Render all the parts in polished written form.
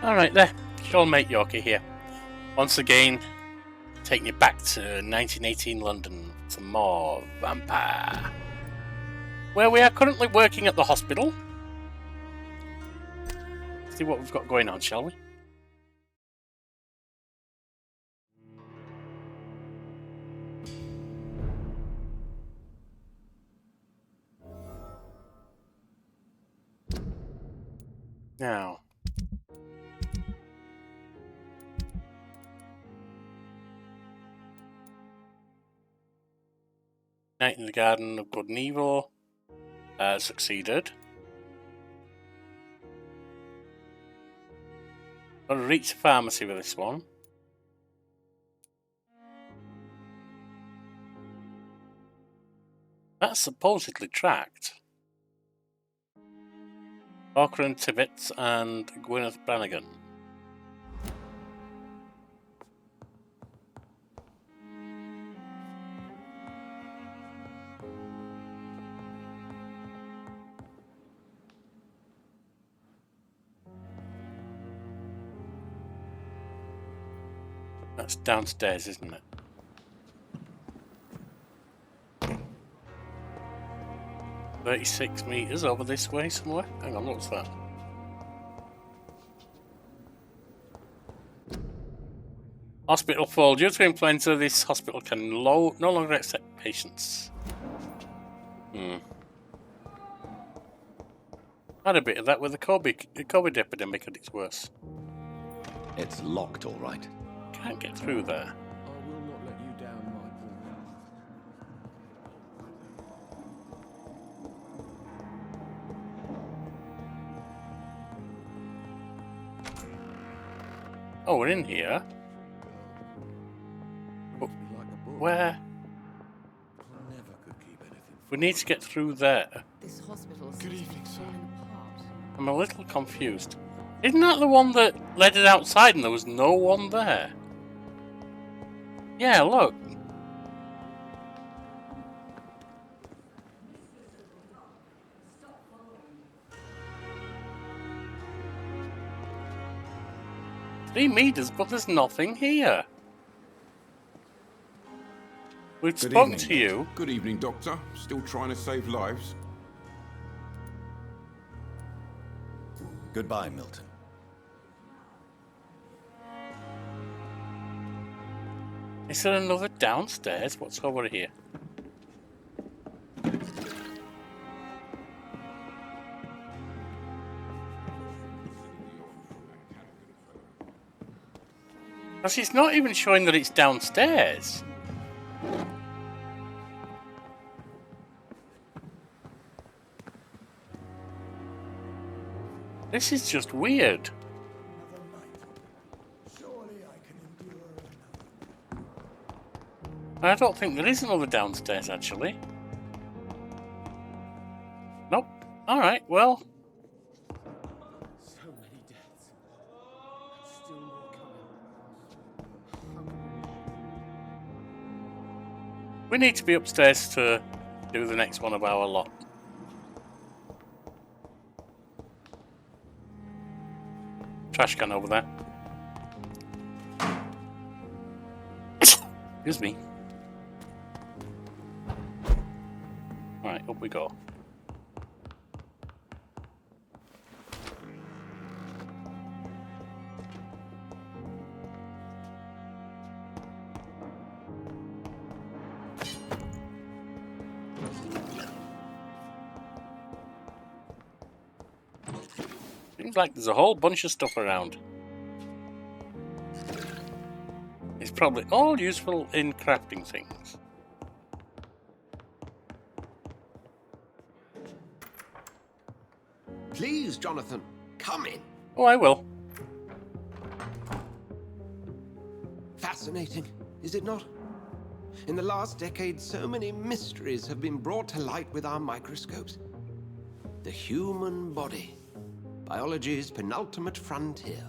Alright there, Sean Mate Yorkie here. Once again, taking you back to 1918 London, some more Vampyr. Where we are currently working at the hospital. See what we've got going on, shall we? Now, Night in the Garden of Good and Evil succeeded. Got to reach the pharmacy with this one. That's supposedly tracked. Parker and Tibbets and Gwyneth Brannigan. That's downstairs, isn't it? $36 meters over this way somewhere. Hang on, what's that? Hospital full. Due to influenza, this hospital can no longer accept patients. Had a bit of that with the COVID epidemic at its worst. It's locked, all right. Can't get through there. I will not let you down, my boy. Oh, we're in here. But where? I never could keep anything. We need to get through there. This hospital Good seems to be evening, sir. falling apart. I'm a little confused. Isn't that the one that led it outside and there was no one there? Yeah, look. $3 meters, but there's nothing here. We've Good spoken evening. to you. Good evening, Doctor. Still trying to save lives? Goodbye, Milton. Is there another downstairs? What's over here? Because it's not even showing that it's downstairs. This is just weird. I don't think there is another downstairs, actually. Nope. Alright, well. So many deaths. And still more coming. We need to be upstairs to do the next one of our lot. Trash can over there. Excuse me. Alright, up we go. Seems like there's a whole bunch of stuff around. It's probably all useful in crafting things. Please, Jonathan, come in. Oh, I will. Fascinating, is it not? In the last decade, so many mysteries have been brought to light with our microscopes. The human body, biology's penultimate frontier.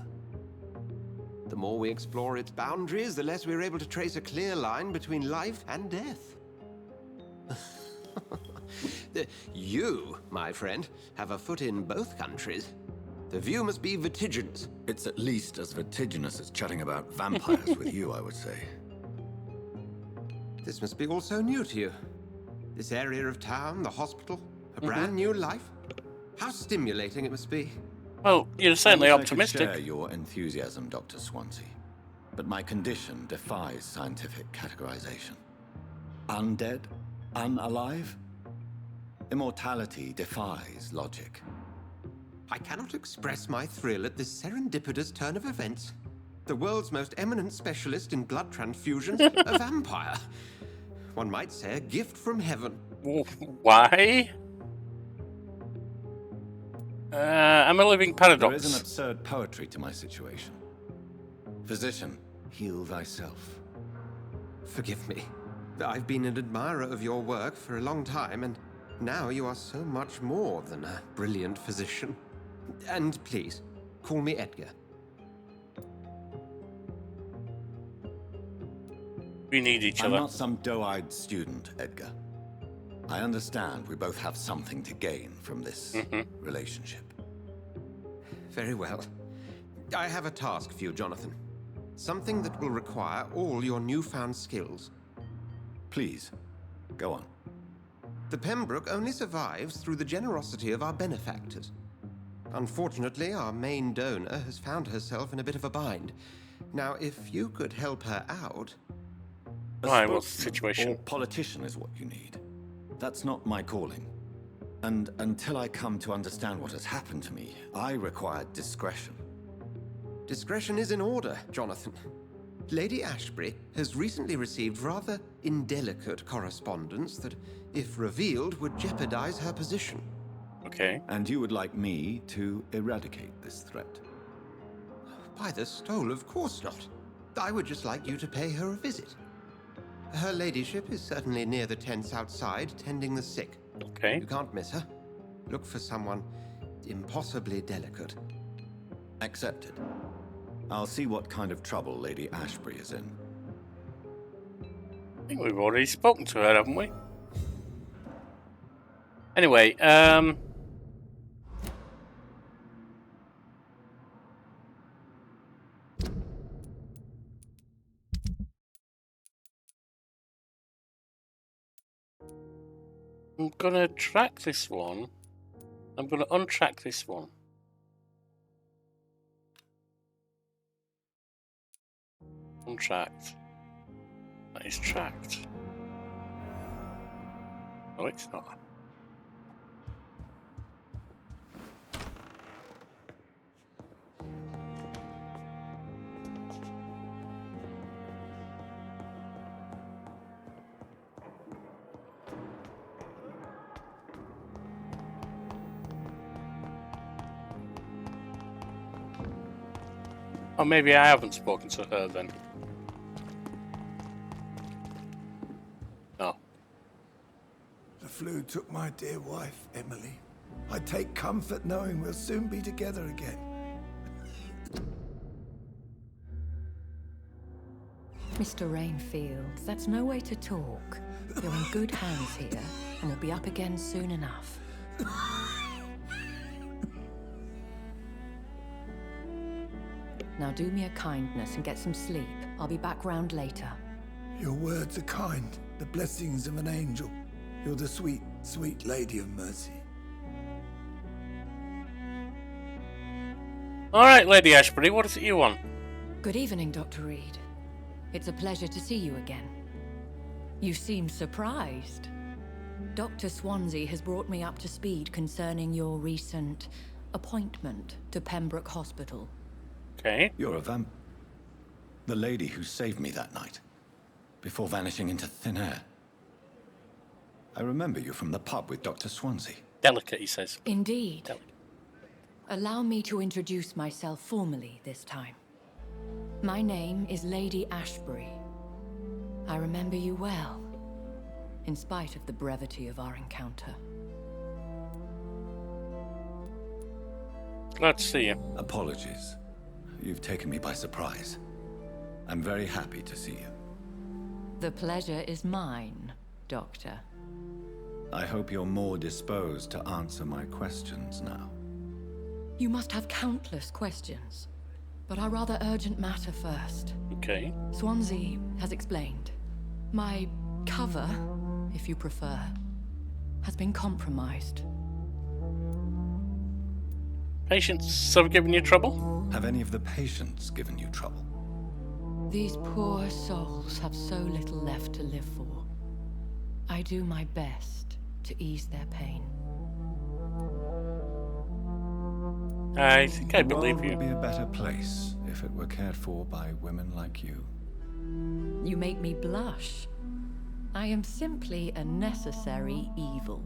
The more we explore its boundaries, the less we're able to trace a clear line between life and death. You, my friend, have a foot in both countries. The view must be vertiginous. It's at least as vertiginous as chatting about vampires with you, I would say. This must be all so new to you. This area of town, the hospital, a brand new life. How stimulating it must be. Well, you're certainly I wish I could optimistic. share your enthusiasm, Dr. Swansea. But my condition defies scientific categorization. Undead? Unalive? Immortality defies logic. I cannot express my thrill at this serendipitous turn of events. The world's most eminent specialist in blood transfusions, a vampire. One might say a gift from heaven. Why? I'm a living paradox. There is an absurd poetry to my situation. Physician, heal thyself. Forgive me. I've been an admirer of your work for a long time, and now you are so much more than a brilliant physician. And please, call me Edgar. We need each I'm other. not some doe-eyed student, Edgar. I understand we both have something to gain from this relationship. Very well. I have a task for you, Jonathan. Something that will require all your newfound skills. Please, go on. The Pembroke only survives through the generosity of our benefactors. Unfortunately, our main donor has found herself in a bit of a bind. Now, if you could help her out... Why? What's the Spokesman situation? or politician is what you need. That's not my calling. And until I come to understand what has happened to me, I require discretion. Discretion is in order, Jonathan. Lady Ashbury has recently received rather indelicate correspondence that, if revealed, would jeopardize her position. Okay. And you would like me to eradicate this threat? By the stole, of course not. I would just like you to pay her a visit. Her ladyship is certainly near the tents outside, tending the sick. Okay. You can't miss her. Look for someone impossibly delicate. Accepted. I'll see what kind of trouble Lady Ashbury is in. I think we've already spoken to her, haven't we? Anyway, I'm gonna track this one. I'm gonna untrack this one. Untracked. That is tracked. No, it's not. Or maybe I haven't spoken to her then. No. The flu took my dear wife, Emily. I take comfort knowing we'll soon be together again. Mr. Rainfield, that's no way to talk. You're in good hands here, and we'll be up again soon enough. Now do me a kindness and get some sleep. I'll be back round later. Your words are kind, the blessings of an angel. You're the sweet, sweet Lady of Mercy. Alright, Lady Ashbury, what is it you want? Good evening, Dr. Reed. It's a pleasure to see you again. You seem surprised. Dr. Swansea has brought me up to speed concerning your recent appointment to Pembroke Hospital. Okay. You're a the lady who saved me that night, before vanishing into thin air. I remember you from the pub with Dr. Swansea. Delicate, he says. Indeed. Delicate. Allow me to introduce myself formally this time. My name is Lady Ashbury. I remember you well, in spite of the brevity of our encounter. Glad to see you. Apologies. You've taken me by surprise. I'm very happy to see you. The pleasure is mine, Doctor. I hope you're more disposed to answer my questions now. You must have countless questions, but our rather urgent matter first. Okay. Swansea has explained. My cover, if you prefer, has been compromised. Patients have given you trouble? Have any of the patients given you trouble? These poor souls have so little left to live for. I do my best to ease their pain. I think I The believe world you. would be a better place if it were cared for by women like you. You make me blush. I am simply a necessary evil.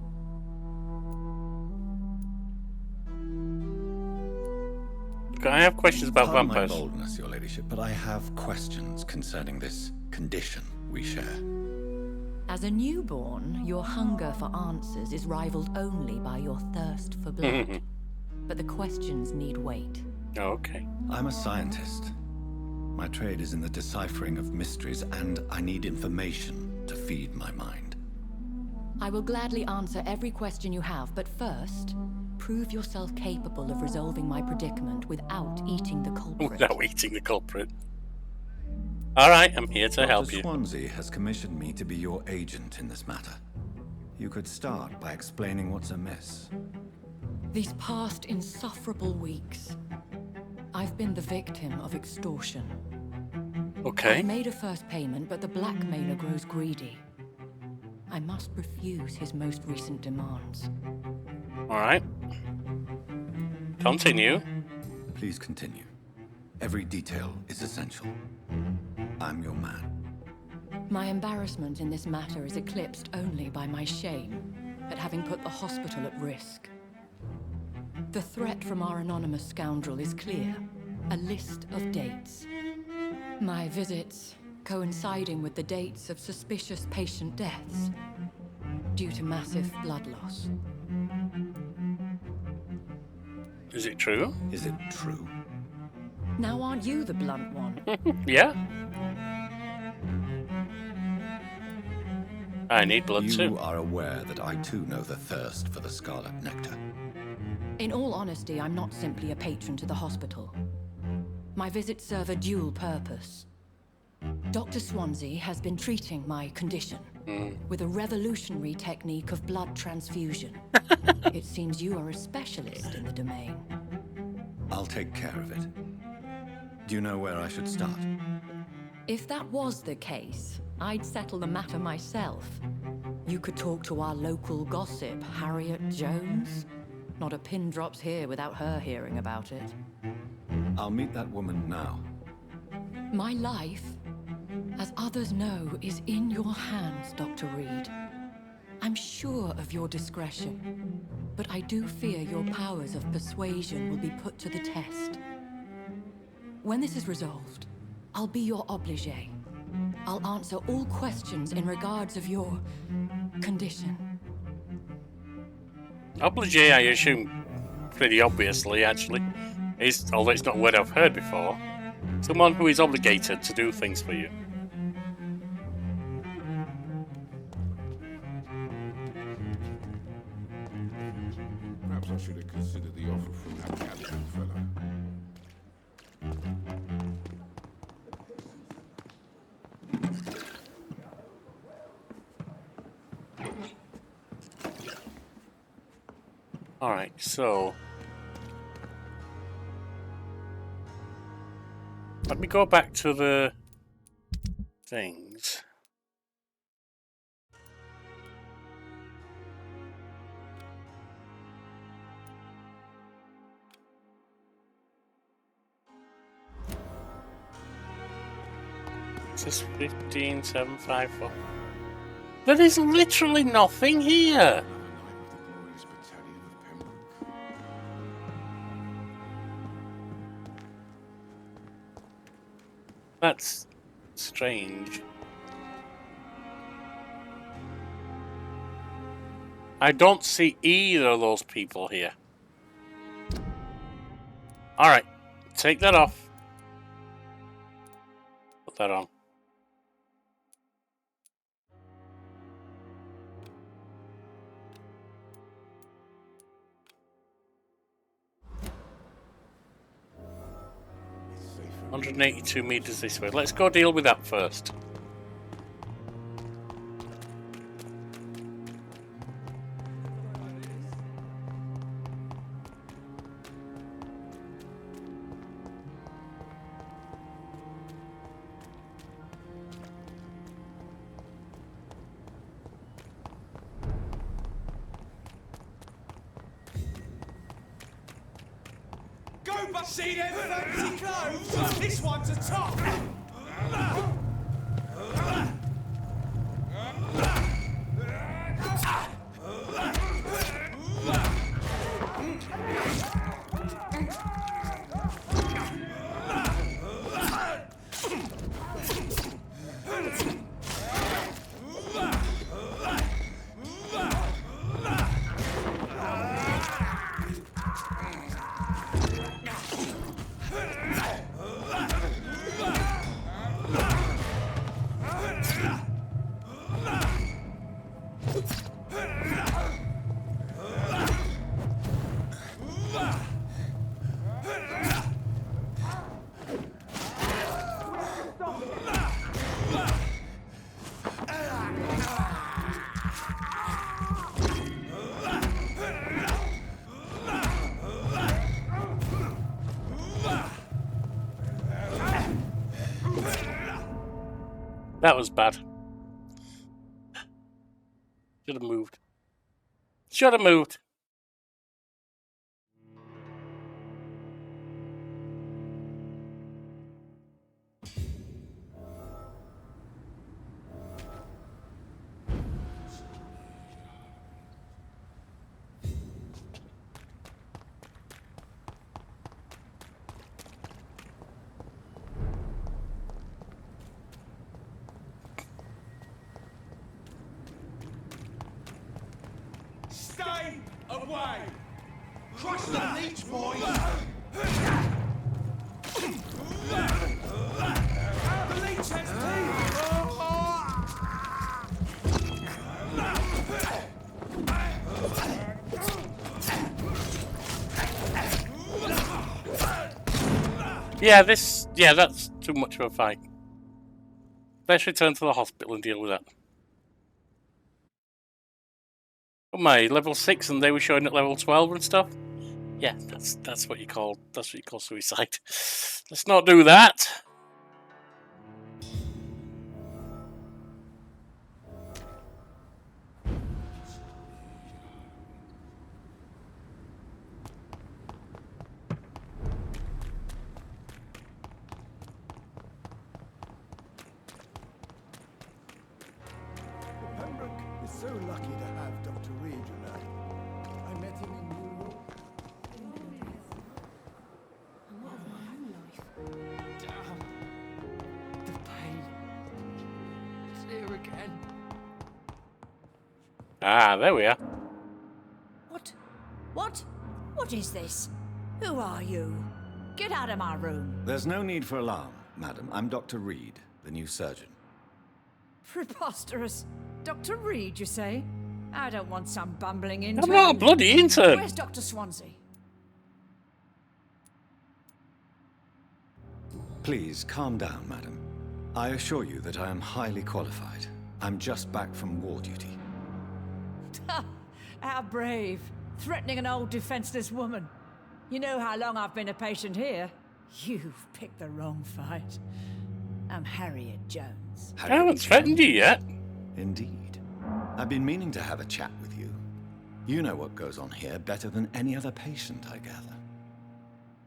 I have questions about Pardon my vampires. boldness, your ladyship, but I have questions concerning this condition we share. As a newborn, your hunger for answers is rivaled only by your thirst for blood. But the questions need wait. Okay. I'm a scientist. My trade is in the deciphering of mysteries, and I need information to feed my mind. I will gladly answer every question you have, but first, prove yourself capable of resolving my predicament without eating the culprit. Without eating the culprit. Alright, I'm here to help Dr. you. Swansea has commissioned me to be your agent in this matter. You could start by explaining what's amiss. These past insufferable weeks, I've been the victim of extortion. Okay. I made a first payment, but the blackmailer grows greedy. I must refuse his most recent demands. Alright. Continue. Please continue. Every detail is essential. I'm your man. My embarrassment in this matter is eclipsed only by my shame at having put the hospital at risk. The threat from our anonymous scoundrel is clear. A list of dates. My visits coinciding with the dates of suspicious patient deaths due to massive blood loss. Is it true? Is it true? Now aren't you the blunt one? Yeah. I need blood You too. are aware that I too know the thirst for the scarlet nectar. In all honesty, I'm not simply a patron to the hospital. My visits serve a dual purpose. Dr. Swansea has been treating my condition with a revolutionary technique of blood transfusion. It seems you are a specialist in the domain. I'll take care of it. Do you know where I should start? If that was the case, I'd settle the matter myself. You could talk to our local gossip, Harriet Jones. Not a pin drops here without her hearing about it. I'll meet that woman now. My life, as others know, is in your hands, Dr. Reed. I'm sure of your discretion, but I do fear your powers of persuasion will be put to the test. When this is resolved, I'll be your obligé. I'll answer all questions in regards of your condition. Obligé, I assume, pretty obviously, actually, is, although it's not a word I've heard before, someone who is obligated to do things for you. Perhaps I should have considered the offer from that Gallican fellow. Alright, so... let me go back to the... things. Is this 15754? There is literally nothing here! Another night with the glorious battalion of Pembroke. That's strange. I don't see either of those people here. Alright, take that off. Put that on. 182 meters this way. Let's go deal with that first. Go back! See them fancy clothes? This one's a top! That was bad. Should have moved. Should have moved. Stay away! Crush the leech, boys! The leech has teeth! Yeah, that's too much of a fight. Let's return to the hospital and deal with that. Oh my, level 6 and they were showing at level 12 and stuff? Yeah, that's what you call suicide. Let's not do that. Pembroke is so lucky to have Dr. Reed, you know. I met him in New York. The pain. It's here again. Ah, there we are. What? What? What is this? Who are you? Get out of my room. There's no need for alarm, madam. I'm Dr. Reed, the new surgeon. Preposterous. Dr. Reed, you say? I don't want some bumbling intern. I'm not a bloody intern. Where's Dr. Swansea? Please, calm down, madam. I assure you that I am highly qualified. I'm just back from war duty. How brave. Threatening an old defenseless woman. You know how long I've been a patient here? You've picked the wrong fight. I'm Harriet Jones. I haven't threatened you yet. Indeed. I've been meaning to have a chat with you. You know what goes on here better than any other patient, I gather.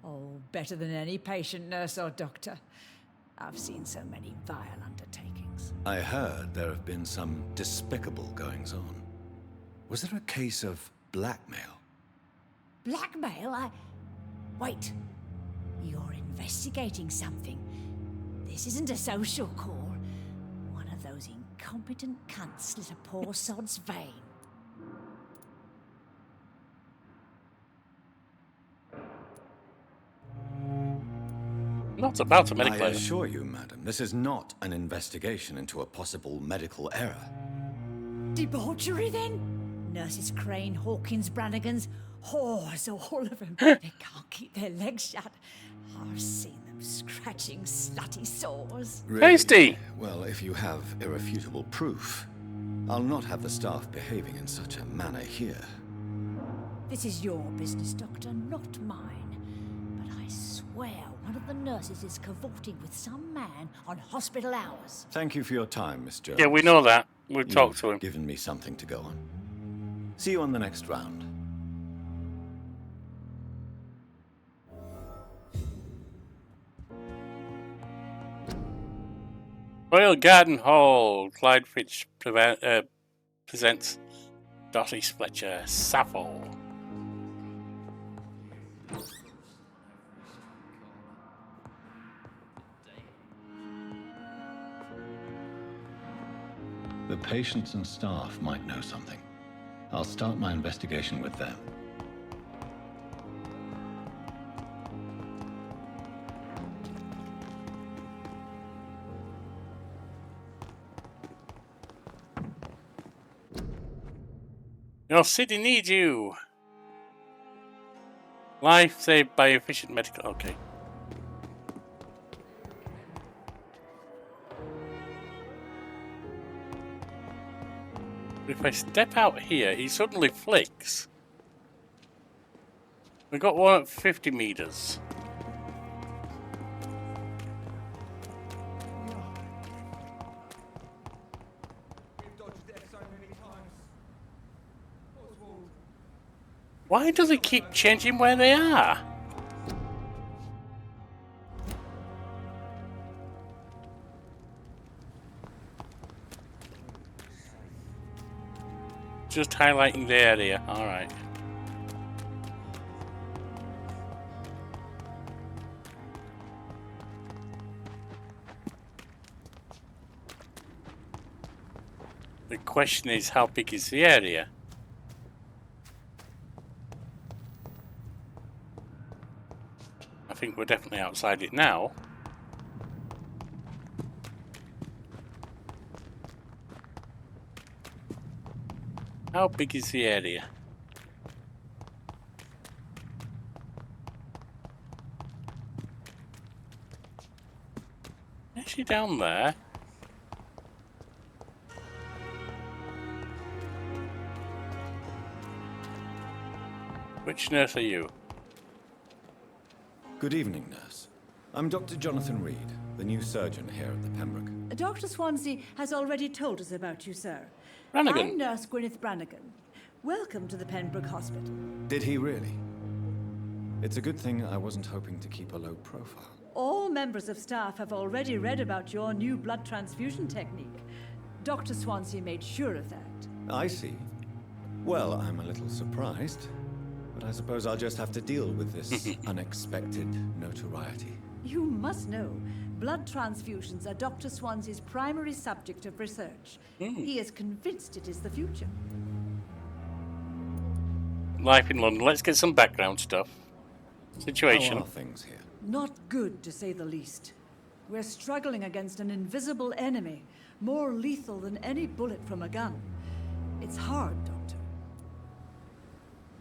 Oh, better than any patient, nurse, or doctor. I've seen so many vile undertakings. I heard there have been some despicable goings-on. Was there a case of blackmail? Blackmail? Wait. You're investigating something. This isn't a social call. One of those incompetent cunts slit a poor sod's vein. Not about a I medical error. assure you, madam, this is not an investigation into a possible medical error. Debauchery, then? Nurses Crane, Hawkins, Brannigans, whores, all of them. They can't keep their legs shut. I've seen them scream scratching slutty sores. Tasty! Well, if you have irrefutable proof, I'll not have the staff behaving in such a manner here. This is your business, Doctor, not mine. But I swear one of the nurses is cavorting with some man on hospital hours. Thank you for your time, Miss Jones. Yeah, we know that. We've talked to him. You've given me something to go on. See you on the next round. Royal Garden Hall. Clyde Fitch presents Doris Fletcher Sappho. The patients and staff might know something. I'll start my investigation with them. Your city needs you. Life saved by efficient medical. Okay. If I step out here, he suddenly flicks. We got one at 50 meters. Why does it keep changing where they are? Just highlighting the area. All right. The question is, how big is the area? I think we're definitely outside it now. How big is the area? Is she down there? Which nurse are you? Good evening, nurse. I'm Dr. Jonathan Reed, the new surgeon here at the Pembroke. Dr. Swansea has already told us about you, sir. Brannigan. I'm Nurse Gwyneth Brannigan. Welcome to the Pembroke Hospital. Did he really? It's a good thing I wasn't hoping to keep a low profile. All members of staff have already read about your new blood transfusion technique. Dr. Swansea made sure of that. I see. Well, I'm a little surprised, but I suppose I'll just have to deal with this unexpected notoriety. You must know, blood transfusions are Dr. Swansea's primary subject of research. He is convinced it is the future. Life in London. Let's get some background stuff. Situation. How are things here? Not good, to say the least. We're struggling against an invisible enemy, more lethal than any bullet from a gun. It's hard, Doctor.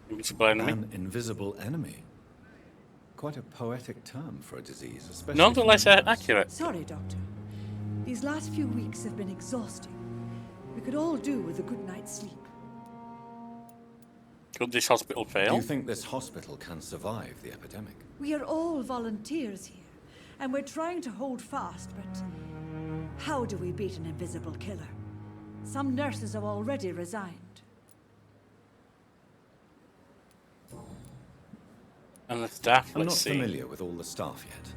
Invisible enemy. An invisible enemy? Quite a poetic term for a disease, especially... Nonetheless for humans. accurate. Sorry, Doctor. These last few weeks have been exhausting. We could all do with a good night's sleep. Could this hospital Do fail? you think this hospital can survive the epidemic? We are all volunteers here, and we're trying to hold fast, but how do we beat an invisible killer? Some nurses have already resigned. And the staff, I'm let's not see. familiar with all the staff yet.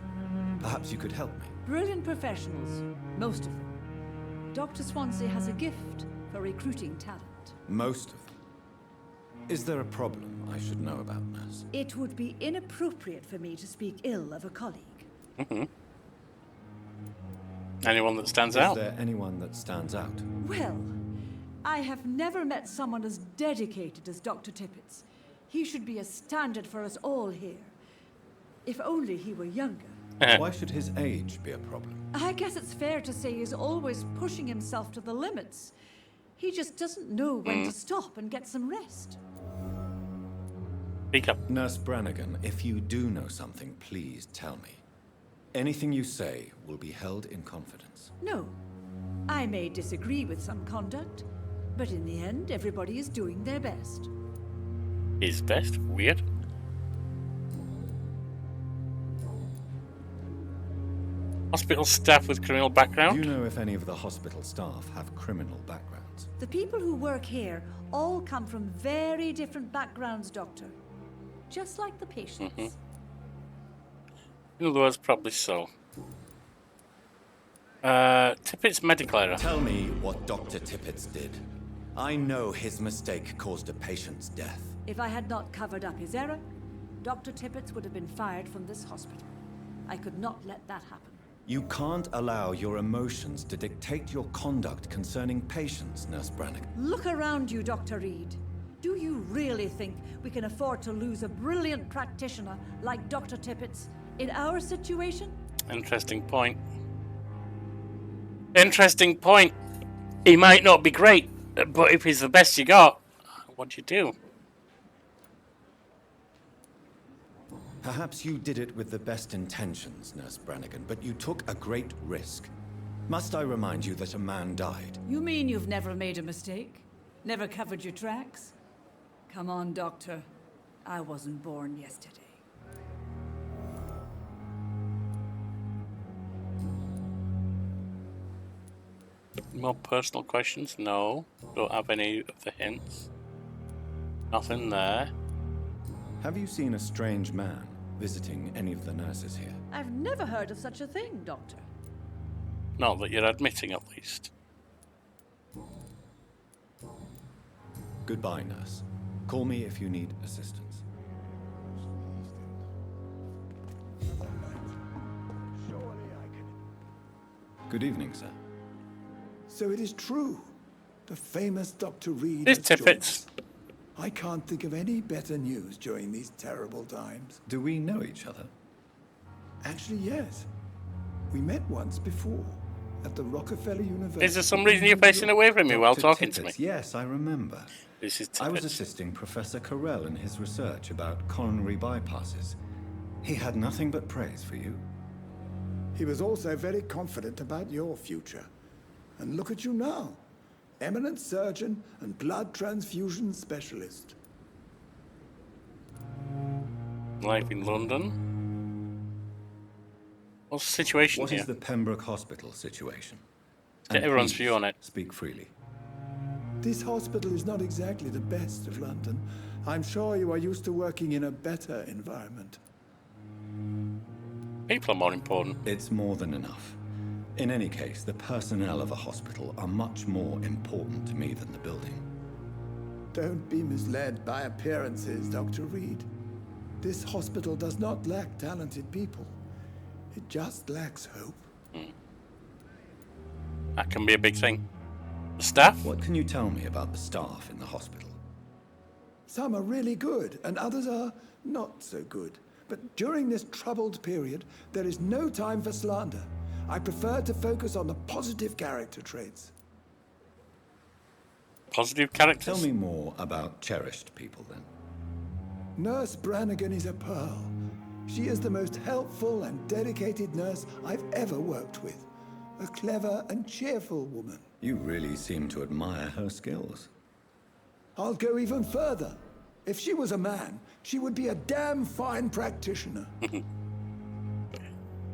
Perhaps you could help me. Brilliant professionals, most of them. Dr. Swansea has a gift for recruiting talent. Most of them. Is there a problem I should know about, nurse? It would be inappropriate for me to speak ill of a colleague. Anyone that stands Is out? there anyone that stands out? Well, I have never met someone as dedicated as Dr. Tippett's. He should be a standard for us all here. If only he were younger. Why should his age be a problem? I guess it's fair to say he's always pushing himself to the limits. He just doesn't know when to stop and get some rest. Speak up. Nurse Brannigan, if you do know something, please tell me. Anything you say will be held in confidence. No. I may disagree with some conduct, but in the end, everybody is doing their best. His best? Weird. Hospital staff with criminal Do background? you know if any of the hospital staff have criminal backgrounds? The people who work here all come from very different backgrounds, Doctor. Just like the patients. In other words, probably so. Tippett's medical error. Tell me what Dr. Tippett did. I know his mistake caused a patient's death. If I had not covered up his error, Dr. Tippett would have been fired from this hospital. I could not let that happen. You can't allow your emotions to dictate your conduct concerning patients, Nurse Brannigan. Look around you, Dr. Reed. Do you really think we can afford to lose a brilliant practitioner like Dr. Tippett's in our situation? Interesting point. Interesting point. He might not be great, but if he's the best you got, what do you do? Perhaps you did it with the best intentions, Nurse Brannigan, but you took a great risk. Must I remind you that a man died? You mean you've never made a mistake? Never covered your tracks? Come on, Doctor. I wasn't born yesterday. More personal questions? No. Don't have any of the hints. Nothing there. Have you seen a strange man visiting any of the nurses here? I've never heard of such a thing, Doctor. Not that you're admitting, at least. Goodbye, nurse. Call me if you need assistance. Good evening, sir. So it is true. The famous Dr. Reed It's has joined Tippett. us. I can't think of any better news during these terrible times. Do we know each other? Actually, yes. We met once before at the Rockefeller University. Is there some reason you're facing away from me while talking to me? Tippett, yes, I remember. This is I was Tippett. assisting Professor Carell in his research about coronary bypasses. He had nothing but praise for you. He was also very confident about your future. And look at you now. Eminent surgeon and blood transfusion specialist. Life in London. What's the situation What here? is the Pembroke Hospital situation? Get And everyone's please, view on it. Speak freely. This hospital is not exactly the best of London. I'm sure you are used to working in a better environment. People are more important. It's more than enough. In any case, the personnel of a hospital are much more important to me than the building. Don't be misled by appearances, Dr. Reed. This hospital does not lack talented people. It just lacks hope. That can be a big thing. The staff? What can you tell me about the staff in the hospital? Some are really good, and others are not so good. But during this troubled period, there is no time for slander. I prefer to focus on the positive character traits. Positive characters? Tell me more about cherished people, then. Nurse Brannigan is a pearl. She is the most helpful and dedicated nurse I've ever worked with. A clever and cheerful woman. You really seem to admire her skills. I'll go even further. If she was a man, she would be a damn fine practitioner.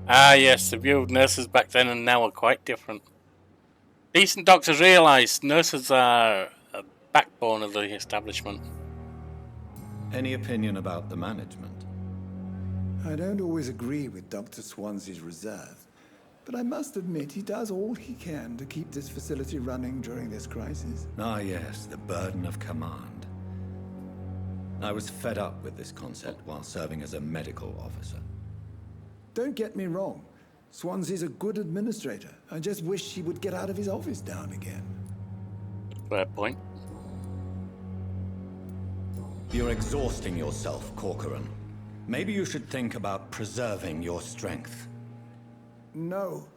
Ah, yes, the view of nurses back then and now are quite different. Decent doctors realise nurses are a backbone of the establishment. Any opinion about the management? I don't always agree with Dr. Swansea's reserve, but I must admit he does all he can to keep this facility running during this crisis. Ah, yes, the burden of command. I was fed up with this concept while serving as a medical officer. Don't get me wrong. Swansea's a good administrator. I just wish he would get out of his office now and again. Fair point. You're exhausting yourself, Corcoran. Maybe you should think about preserving your strength. No,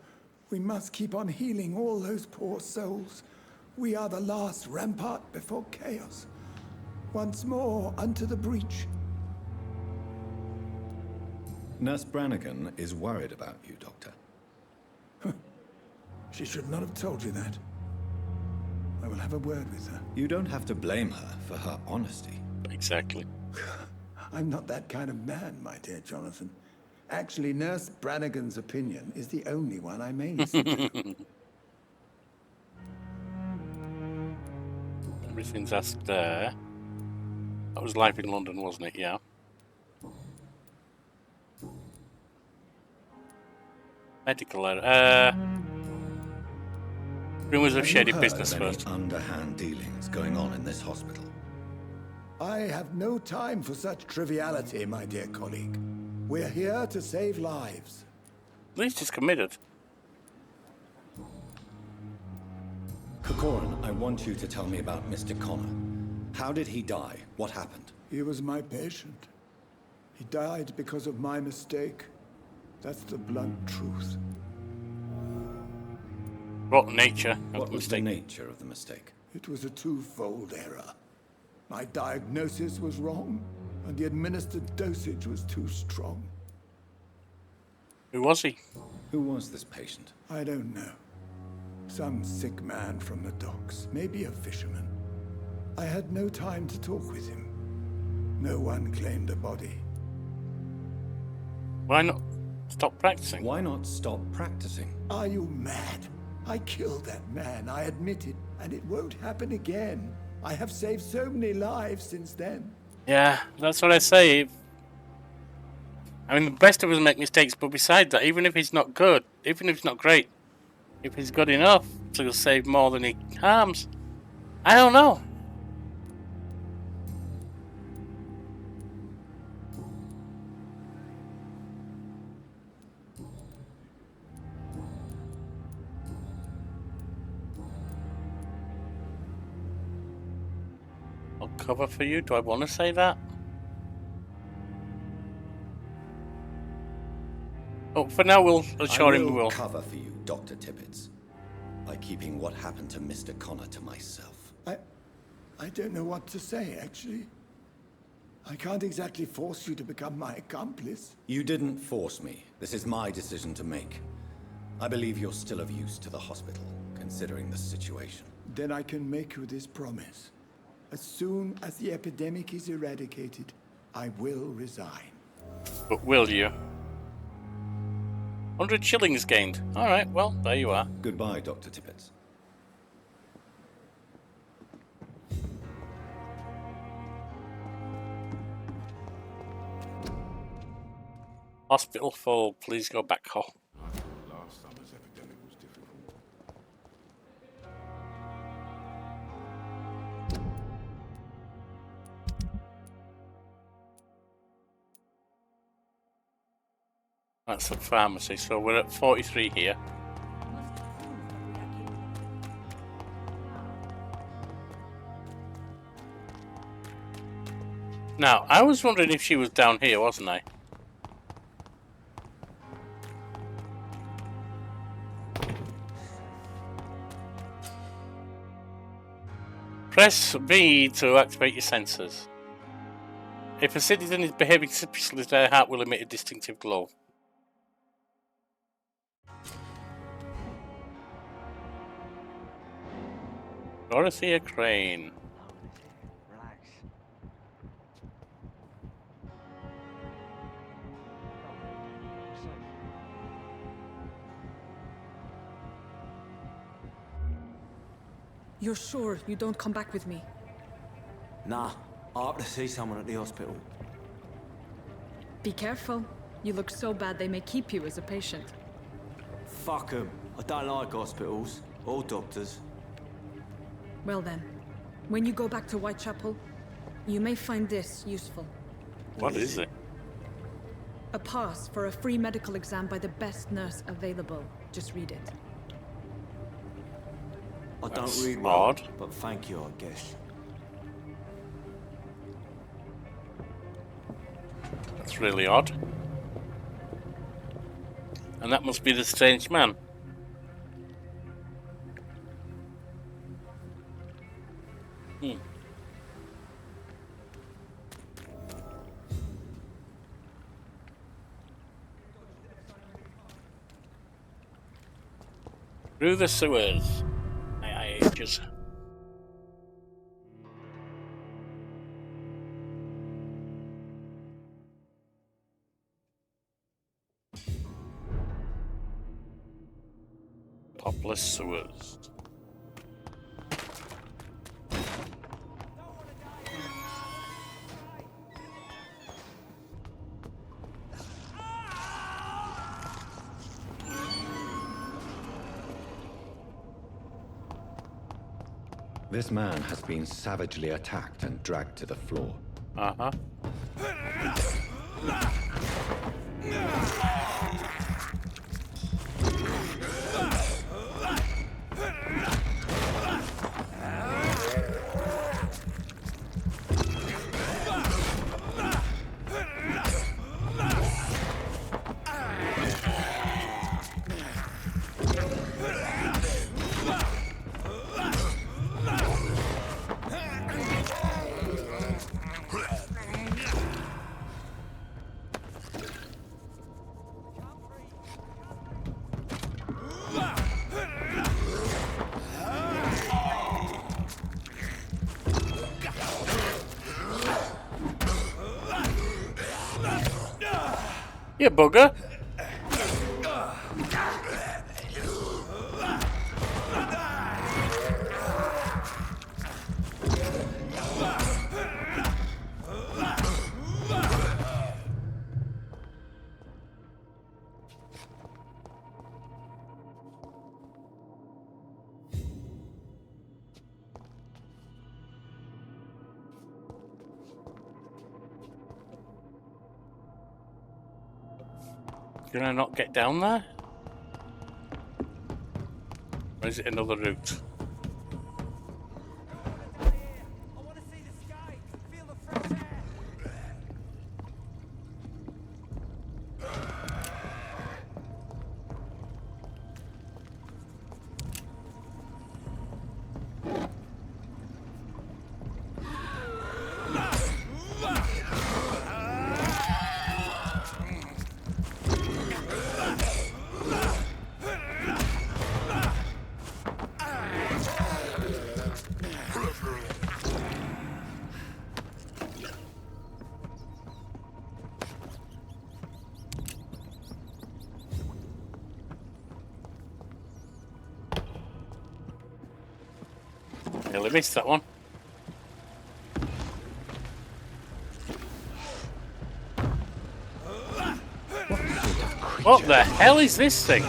we must keep on healing all those poor souls. We are the last rampart before chaos. Once more unto the breach. Nurse Brannigan is worried about you, Doctor. She should not have told you that. I will have a word with her. You don't have to blame her for her honesty. Exactly. I'm not that kind of man, my dear Jonathan. Actually, Nurse Brannigan's opinion is the only one I may listen to. Everything's asked there. That was live in London, wasn't it? Yeah. Medical error. Rumors of shady business first. Underhand dealings going on in this hospital. I have no time for such triviality, my dear colleague. We're here to save lives. At least he's committed. Corcoran, I want you to tell me about Mr. Connor. How did he die? What happened? He was my patient. He died because of my mistake. That's the blunt truth. What nature of What the was the mistake? nature of the mistake? It was a twofold error. My diagnosis was wrong, and the administered dosage was too strong. Who was he? Who was this patient? I don't know. Some sick man from the docks, maybe a fisherman. I had no time to talk with him. No one claimed a body. Why not stop practicing? Why not stop practicing? Are you mad? I killed that man, I admit it, and it won't happen again. I have saved so many lives since then. Yeah, that's what I say. I mean, the best of us make mistakes, but besides that, even if he's not good, even if he's not great, if he's good enough to save more than he harms, I don't know. I'll cover for you. Do I want to say that? Oh, for now we'll assure him we will. Cover for you, Dr. Tippets, by keeping what happened to Mr. Connor to myself. I don't know what to say, actually. I can't exactly force you to become my accomplice. You didn't force me. This is my decision to make. I believe you're still of use to the hospital, considering the situation. Then I can make you this promise. As soon as the epidemic is eradicated, I will resign. But will you? 100 shillings gained. Alright, well, there you are. Goodbye, Dr. Tippets. Hospital full, please go back home. I thought last summer's epidemic was difficult. That's the pharmacy, so we're at 43 here. Now, I was wondering if she was down here, wasn't I? Press V to activate your sensors. If a citizen is behaving suspiciously, their heart will emit a distinctive glow. Dorothea Crane. Relax. You're sure you don't come back with me? Nah, I have to see someone at the hospital. Be careful. You look so bad they may keep you as a patient. Fuck 'em. I don't like hospitals or doctors. Well then, when you go back to Whitechapel, you may find this useful. What is it? A pass for a free medical exam by the best nurse available. Just read it. I That's don't read well, odd. but thank you, I guess. That's really odd. And that must be the strange man. Through the sewers. I just... Poplar sewers. This man has been savagely attacked and dragged to the floor. Uh-huh. You bugger. Can I not get down there? Or is it another route? Nearly missed that one. What the hell is this thing?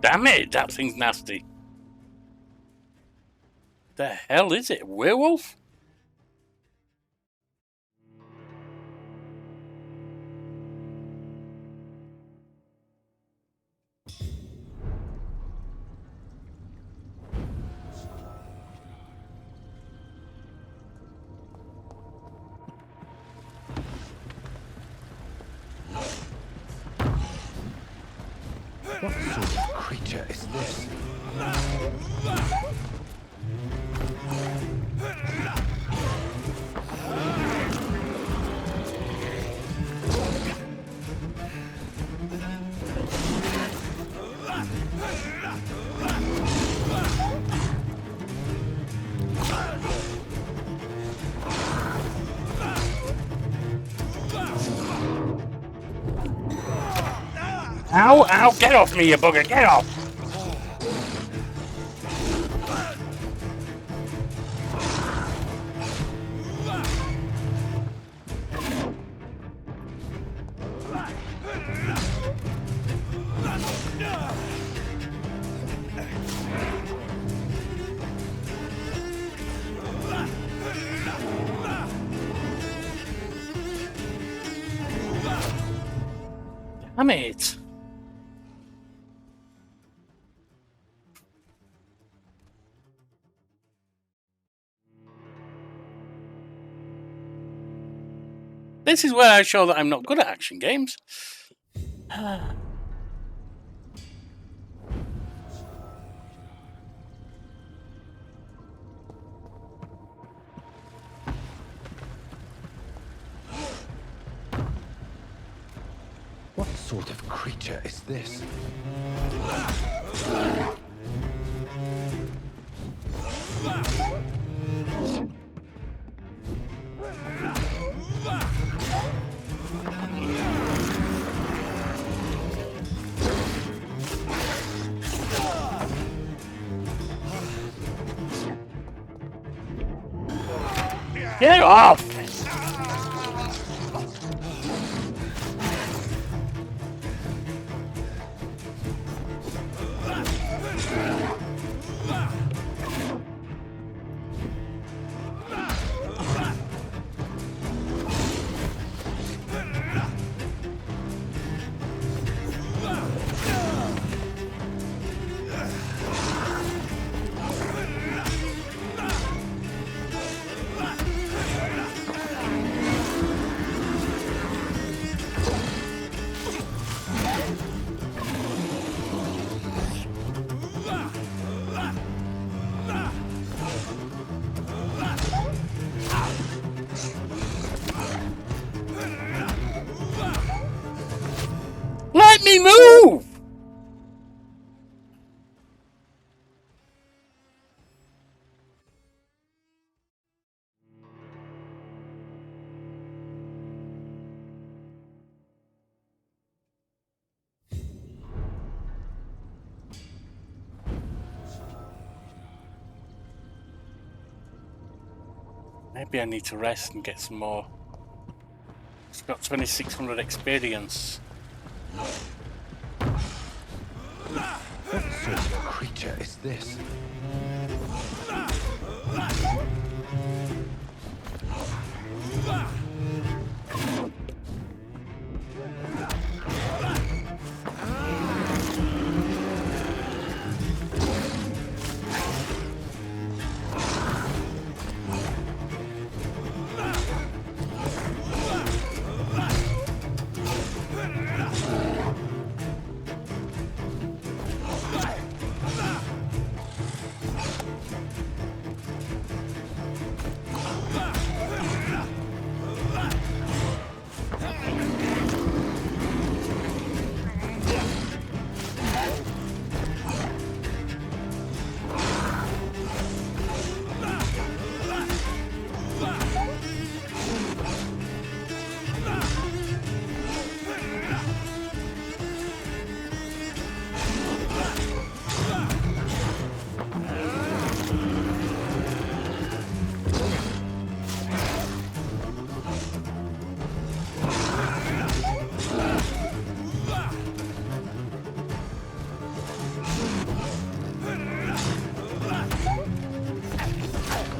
Damn it, that thing's nasty. The hell is it? A werewolf? What sort of creature is this? Ow, ow, get off me, you bugger, get off! Damn it! This is where I show that I'm not good at action games. What sort of creature is this? Get off! Let me move! Maybe I need to rest and get some more. It's got 2600 experience. What sort of creature is this?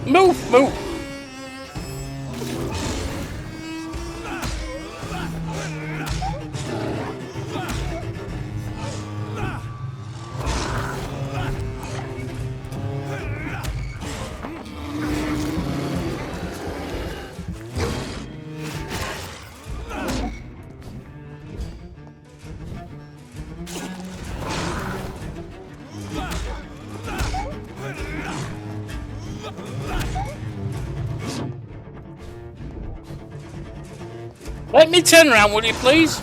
Move, move! Let me turn around, will you please?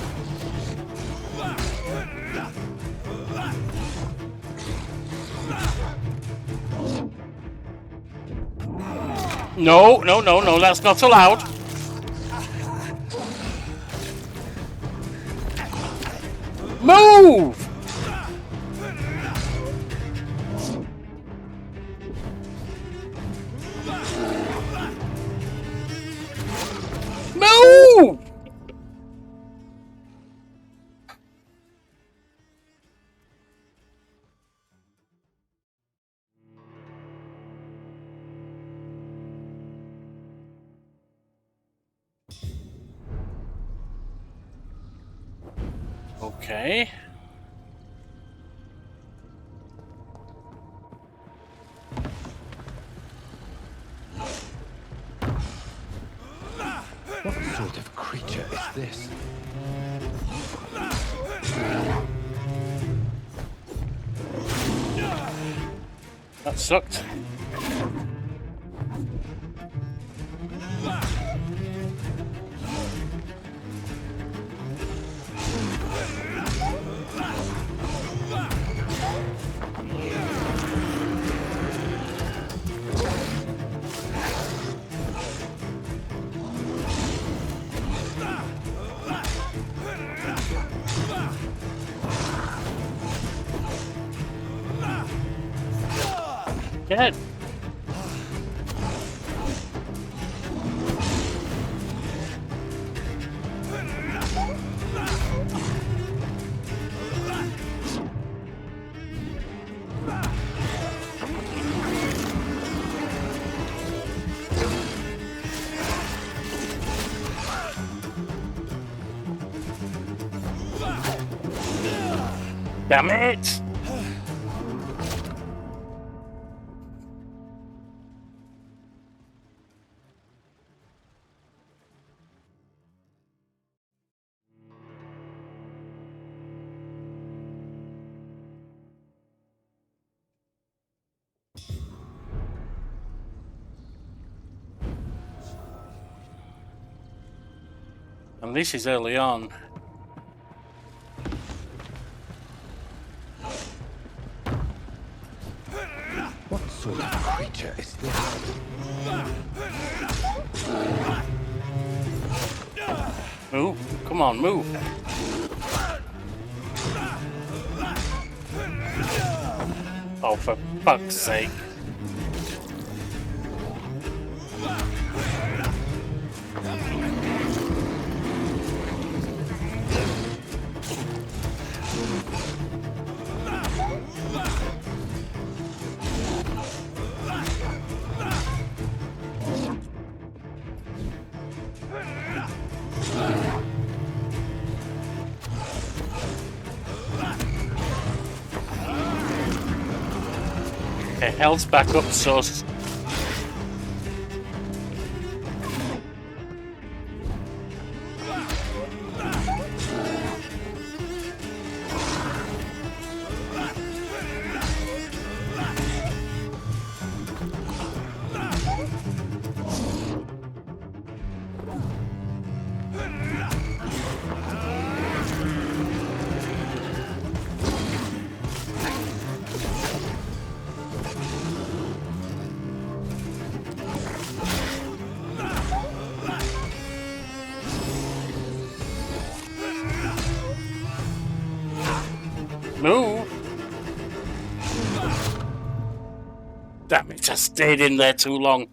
No, no, no, no, that's not allowed. Move! Move! Okay. What sort of creature is this? That sucked. Get. Damn it! And this is early on. What sort of creature is this? Move. Come on, move. Oh, for fuck's sake. Okay, health's back up, so move. Damn it, I stayed in there too long.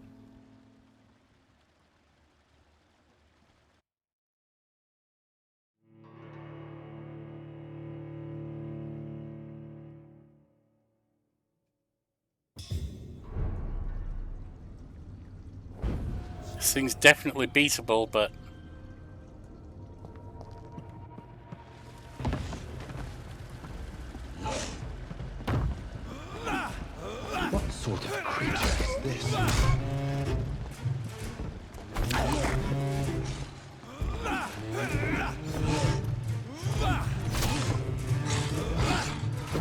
This thing's definitely beatable, but What sort of creature is this?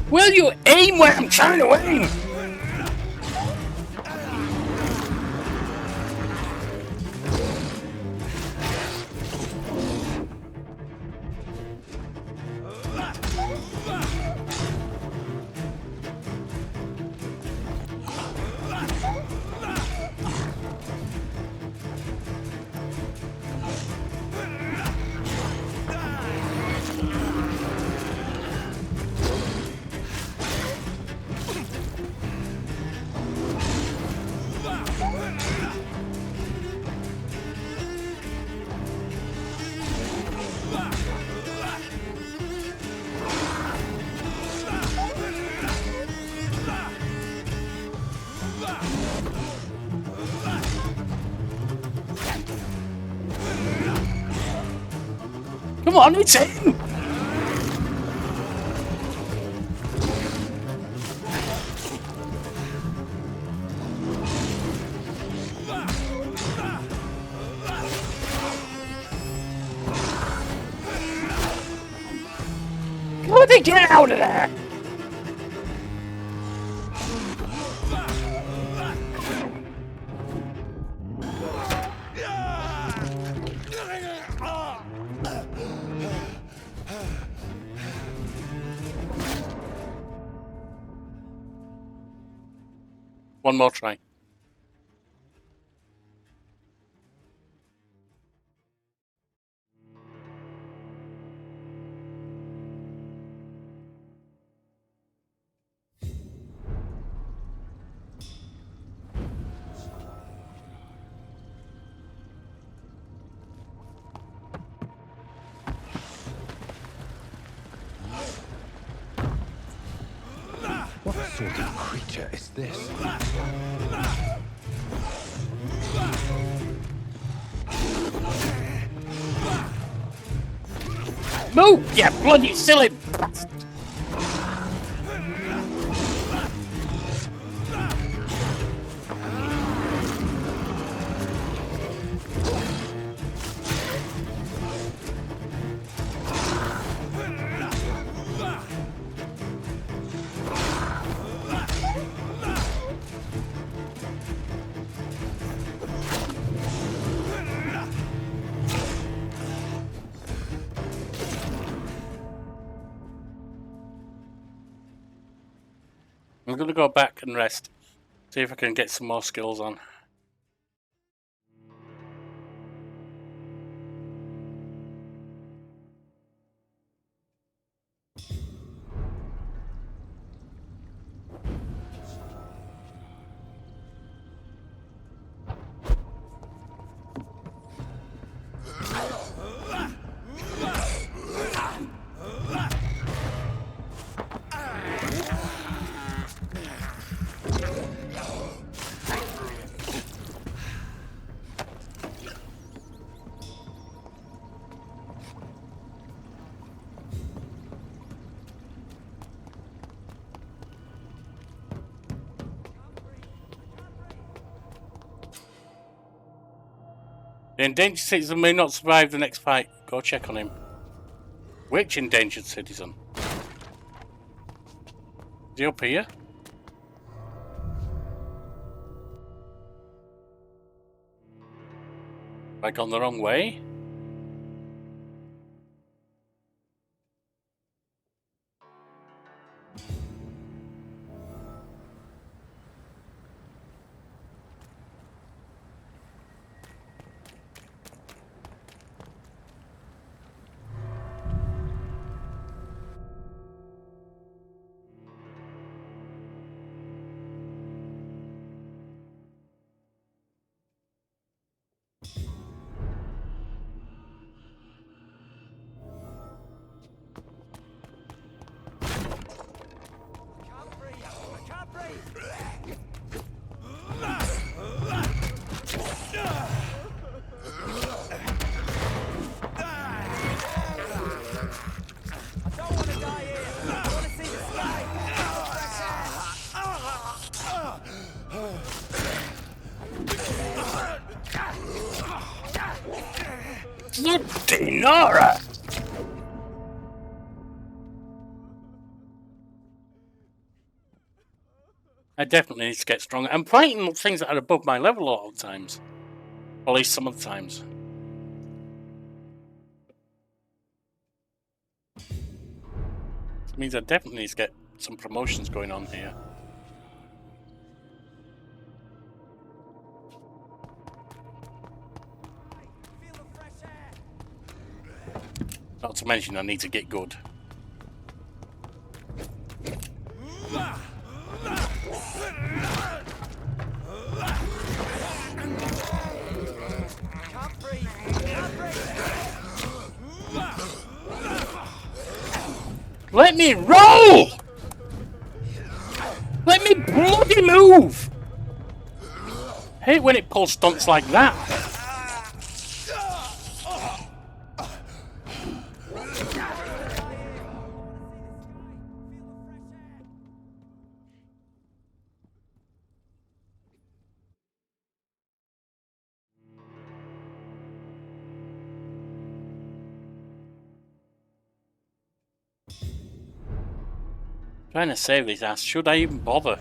will you aim where I'm trying to aim? Come on, it's in! Bloody get out of there! One more try. What sort of creature is this? Move, you bloody silly bastard! I'm gonna go back and rest. See if I can get some more skills on. The endangered citizen may not survive the next fight. Go check on him. Which endangered citizen? Is he up here? Have I gone the wrong way? Bloody Nora! I definitely need to get stronger. I'm fighting things that are above my level a lot of the times. Or at least some of the times. That means I definitely need to get some promotions going on here. Not to mention I need to get good. Let me roll! Let me bloody move! I hate when it pulls stunts like that. Trying to save his ass. Should I even bother?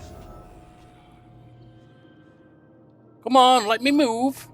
Come on, let me move.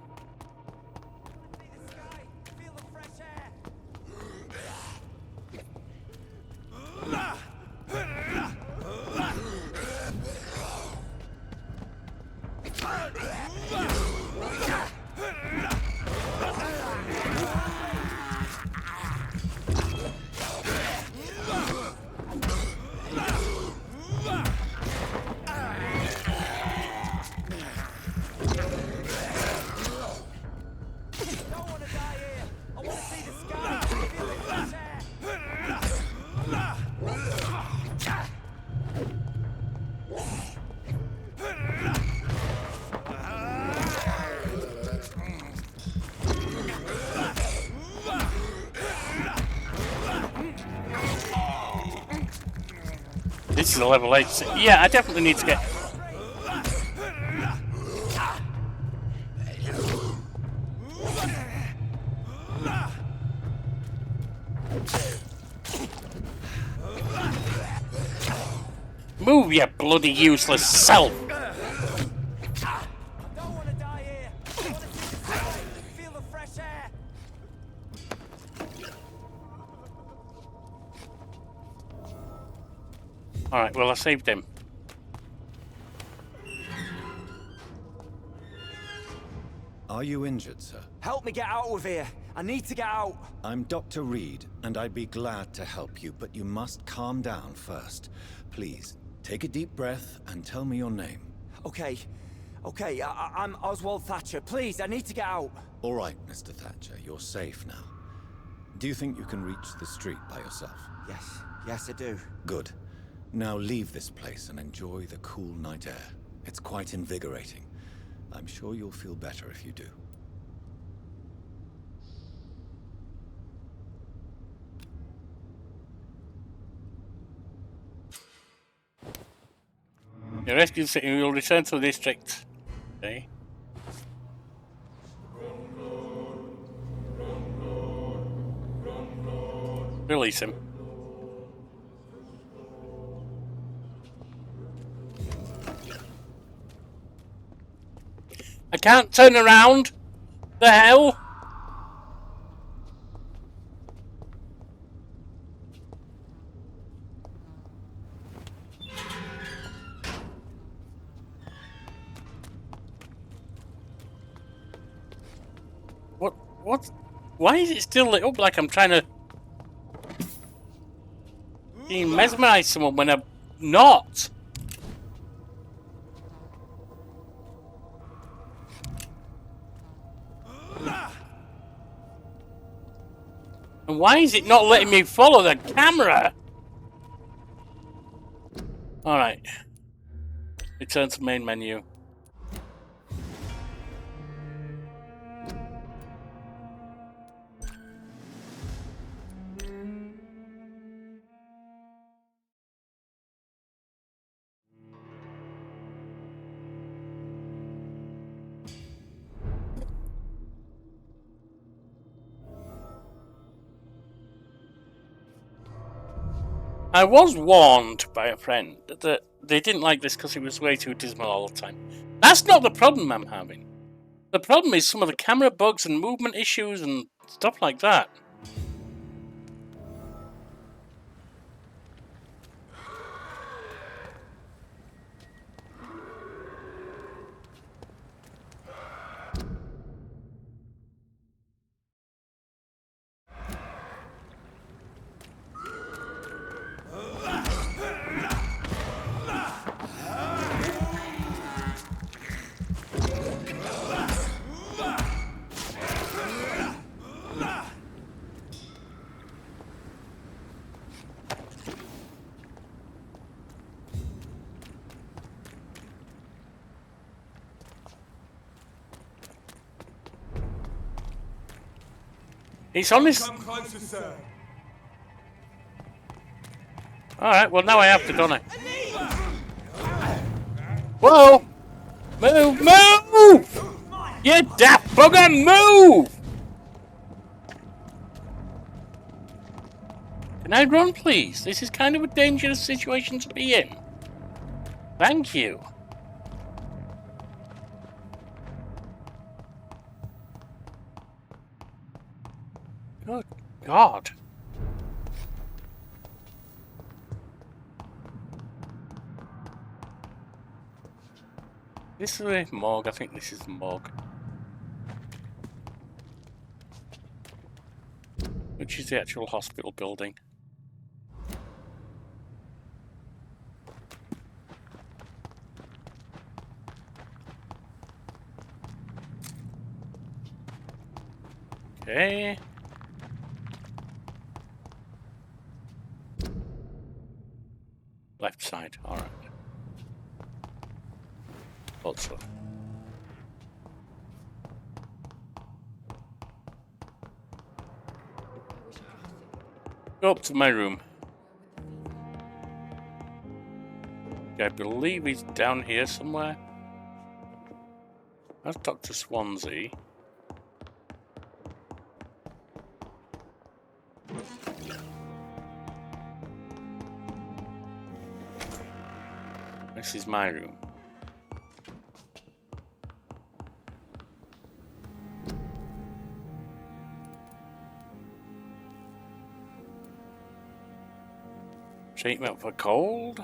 This is a level 8. Yeah, I definitely need to get... Move, you bloody useless self! Alright, well I saved him. Are you injured, sir? Help me get out of here. I need to get out. I'm Dr. Reed, and I'd be glad to help you, but you must calm down first. Please, take a deep breath and tell me your name. Okay. I'm Oswald Thatcher. Please, I need to get out. All right, Mr. Thatcher, you're safe now. Do you think you can reach the street by yourself? Yes, I do. Good. Now leave this place and enjoy the cool night air. It's quite invigorating. I'm sure you'll feel better if you do. The rescue city will return to the district. Okay. Release him. I can't turn around. The hell? What? Why is it still lit up like I'm trying to mesmerize someone when I'm not? And why is it not letting me follow the camera? Alright. Return to main menu. I was warned by a friend that they didn't like this because it was way too dismal all the time. That's not the problem I'm having. The problem is some of the camera bugs and movement issues and stuff like that. He's on his... Come closer, sir. Alright, well now I have to, don't I? Whoa! Move! Move! You daft bugger, move! Can I run, please? This is kind of a dangerous situation to be in. Thank you. Good God. This is a morgue. I think this is the morgue. Which is the actual hospital building. Okay. Left side, alright. Thought so. Go up to my room. I believe he's down here somewhere. That's Dr. Swansea. This is my room. Treatment for cold.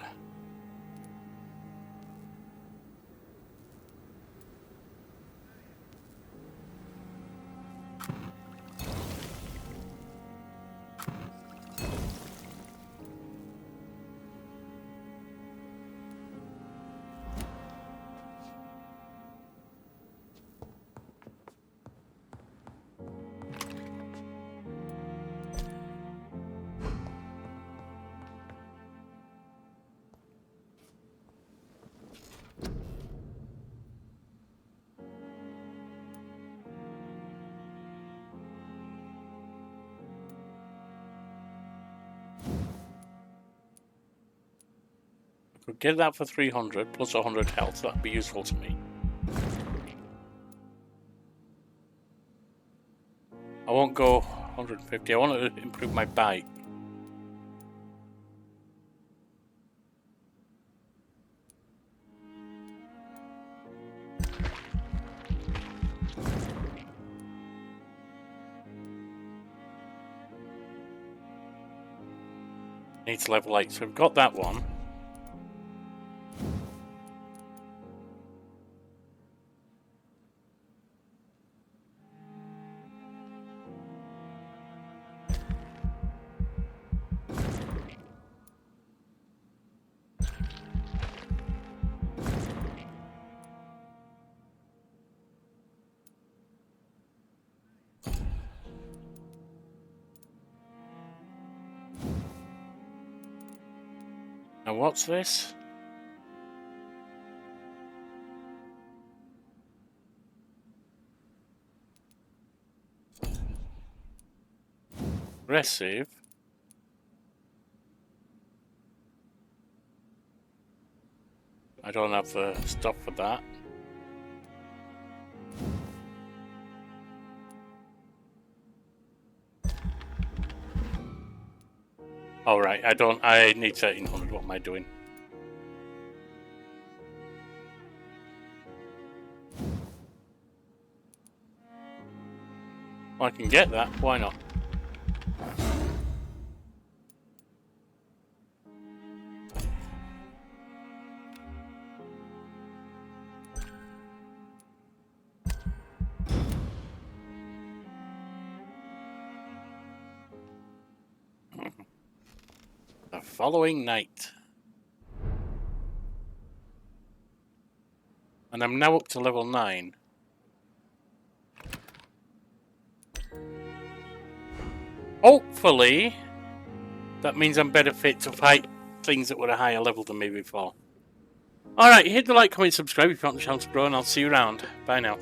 Could get that for 300 plus 100 health. That'd be useful to me. I won't go 150. I want to improve my bike. Needs level 8, so we've got that one. Now what's this? Aggressive. I don't have the stuff for that. All right, I need 1300. What am I doing? Well, I can get that. Why not? The following night. And I'm now up to level 9. Hopefully, that means I'm better fit to fight things that were a higher level than me before. Alright, hit the like, comment, subscribe if you want the channel to grow, and I'll see you around. Bye now.